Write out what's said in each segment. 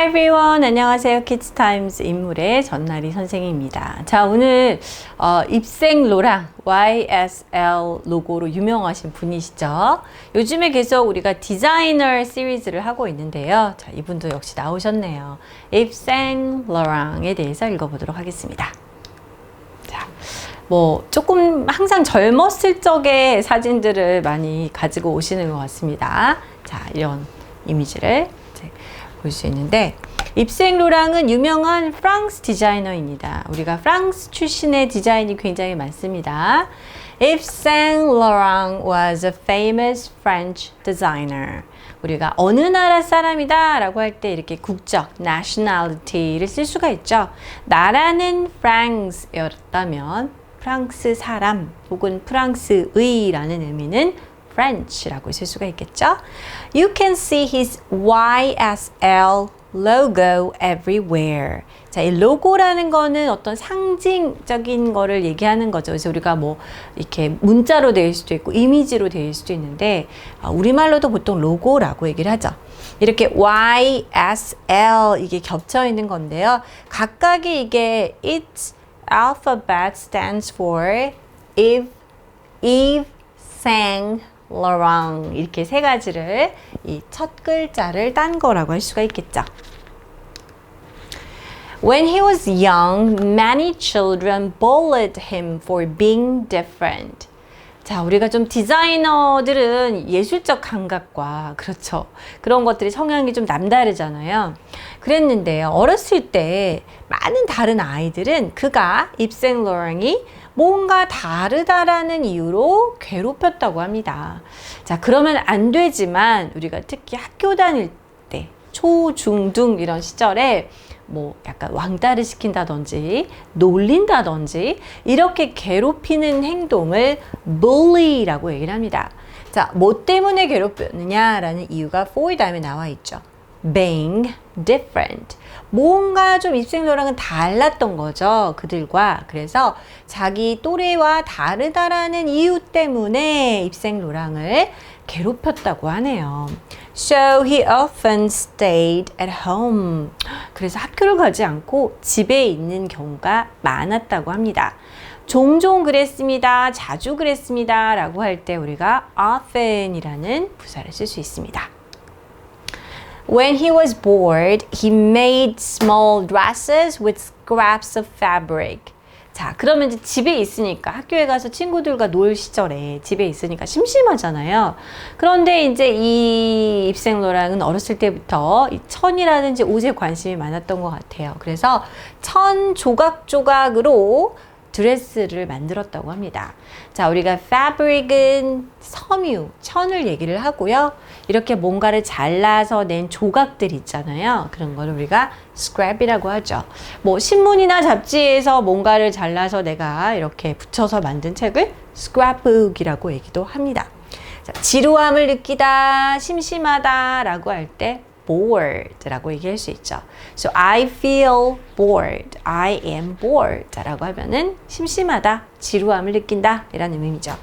Hi everyone. 안녕하세요. 키즈타임즈 인물의 전나리 선생님입니다. 자, 오늘 입생 로랑 YSL 로고로 유명하신 분이시죠. 요즘에 계속 우리가 디자이너 시리즈를 하고 있는데요. 자, 이분도 역시 나오셨네요. 입생 로랑에 대해서 읽어보도록 하겠습니다. 자, 뭐 조금 항상 젊었을 적의 사진들을 많이 가지고 오시는 것 같습니다. 자, 이런 이미지를 볼 수 있는데, 입생 로랑은 유명한 프랑스 디자이너입니다. 우리가 프랑스 출신의 디자인이 굉장히 많습니다. 입생 로랑 was a famous French designer. 우리가 어느 나라 사람이다 라고 할 때 이렇게 국적, nationality를 쓸 수가 있죠. 나라는 프랑스였다면 프랑스 사람 혹은 프랑스의 라는 의미는 French라고 쓸 수가 있겠죠. You can see his YSL logo everywhere. 자, 이 로고라는 거는 어떤 상징적인 거를 얘기하는 거죠. 그래서 우리가 뭐 이렇게 문자로 될 수도 있고 이미지로 될 수도 있는데 우리말로도 보통 로고라고 얘기를 하죠. 이렇게 YSL 이게 겹쳐 있는 건데요. 각각이 이게 its alphabet stands for Yves Saint Laurent 이렇게 세 가지를 이 첫 글자를 딴 거라고 할 수가 있겠죠. When he was young, many children bullied him for being different. 자, 우리가 좀 디자이너들은 예술적 감각과 그렇죠. 그런 것들이 성향이 좀 남다르잖아요. 그랬는데요. 어렸을 때 많은 다른 아이들은 그가 입생 로랑이 뭔가 다르다라는 이유로 괴롭혔다고 합니다. 자, 그러면 안 되지만 우리가 특히 학교 다닐 때 초, 중, 등 이런 시절에 뭐 약간 왕따를 시킨다든지 놀린다든지 이렇게 괴롭히는 행동을 bully라고 얘기를 합니다. 자, 뭐 때문에 괴롭혔느냐라는 이유가 for 다음에 나와 있죠. being different. 뭔가 좀 입생 로랑은 달랐던 거죠. 그들과. 그래서 자기 또래와 다르다라는 이유 때문에 입생 로랑을 괴롭혔다고 하네요. So he often stayed at home. 그래서 학교를 가지 않고 집에 있는 경우가 많았다고 합니다. 종종 그랬습니다. 자주 그랬습니다. 라고 할 때 우리가 often이라는 부사를 쓸 수 있습니다. When he was bored, he made small dresses with scraps of fabric. 자, 그러면 이제 집에 있으니까 학교에 가서 친구들과 놀 시절에 집에 있으니까 심심하잖아요. 그런데 이제 이 입생 로랑은 어렸을 때부터 이 천이라든지 옷에 관심이 많았던 것 같아요. 그래서 천 조각조각으로 드레스를 만들었다고 합니다. 자, 우리가 fabric은 섬유, 천을 얘기를 하고요. 이렇게 뭔가를 잘라서 낸 조각들 있잖아요. 그런 걸 우리가 scrap이라고 하죠. 뭐 신문이나 잡지에서 뭔가를 잘라서 내가 이렇게 붙여서 만든 책을 scrapbook이라고 얘기도 합니다. 자, 지루함을 느끼다, 심심하다 라고 할 때 bored 라고 얘기할 수 있죠. So I feel bored. I am bored 라고 하면은 심심하다, 지루함을 느낀다 이라는 의미죠.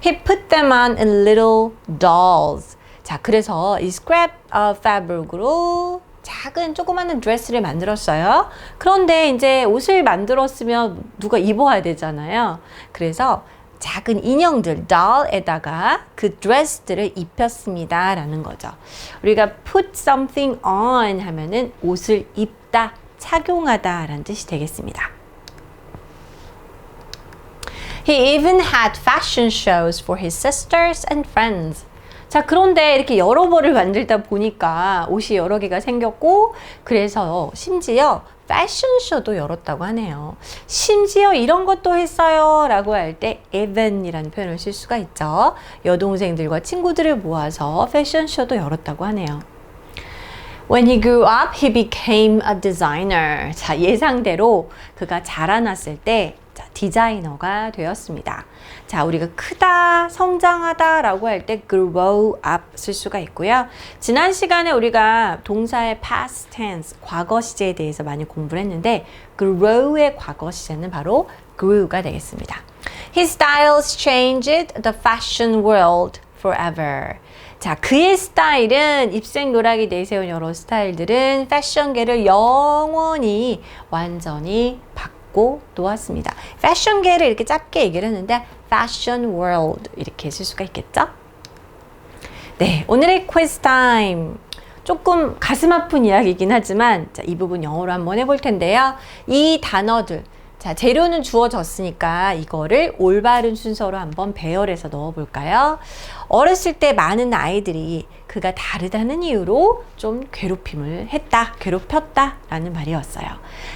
He put them on in little dolls. 자, 그래서 이 scrap fabric으로 작은 조그마한 드레스를 만들었어요. 그런데 이제 옷을 만들었으면 누가 입어야 되잖아요. 그래서 작은 인형들, doll에다가 그 드레스들을 입혔습니다 라는 거죠. 우리가 put something on 하면은 옷을 입다, 착용하다 라는 뜻이 되겠습니다. He even had fashion shows for his sisters and friends. 자, 그런데 이렇게 여러 벌을 만들다 보니까 옷이 여러 개가 생겼고, 그래서 심지어 패션쇼도 열었다고 하네요. 심지어 이런 것도 했어요 라고 할 때 even이라는 표현을 쓸 수가 있죠. 여동생들과 친구들을 모아서 패션쇼도 열었다고 하네요. When he grew up, he became a designer. 자, 예상대로 그가 자라났을 때 디자이너가 되었습니다. 자, 우리가 크다, 성장하다 라고 할 때 grow up 쓸 수가 있고요. 지난 시간에 우리가 동사의 past tense, 과거 시제에 대해서 많이 공부를 했는데 grow의 과거 시제는 바로 grew가 되겠습니다. His styles changed the fashion world forever. 자, 그의 스타일은 입생로락이 내세운 여러 스타일들은 패션계를 영원히 완전히 바꿔 놓았습니다. 패션계를 이렇게 짧게 얘기를 했는데 fashion world 이렇게 쓸 수가 있겠죠? 네, 오늘의 quiz 타임. 조금 가슴 아픈 이야기이긴 하지만 자, 이 부분 영어로 한번 해볼 텐데요. 이 단어들, 자, 재료는 주어졌으니까 이거를 올바른 순서로 한번 배열해서 넣어볼까요? 어렸을 때 많은 아이들이 그가 다르다는 이유로 좀 괴롭힘을 했다, 괴롭혔다 라는 말이었어요.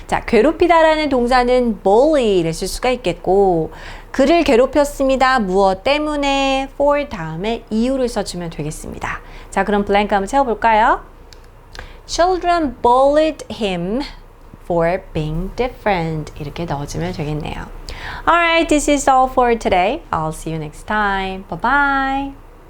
자, 괴롭히다라는 동사는 bully를 쓸 수가 있겠고 그를 괴롭혔습니다. 무엇 때문에 for 다음에 이유를 써주면 되겠습니다. 자, 그럼 블랭크 한번 채워볼까요? Children bullied him for being different. 이렇게 넣어주면 되겠네요. Alright, this is all for today. I'll see you next time. Bye bye.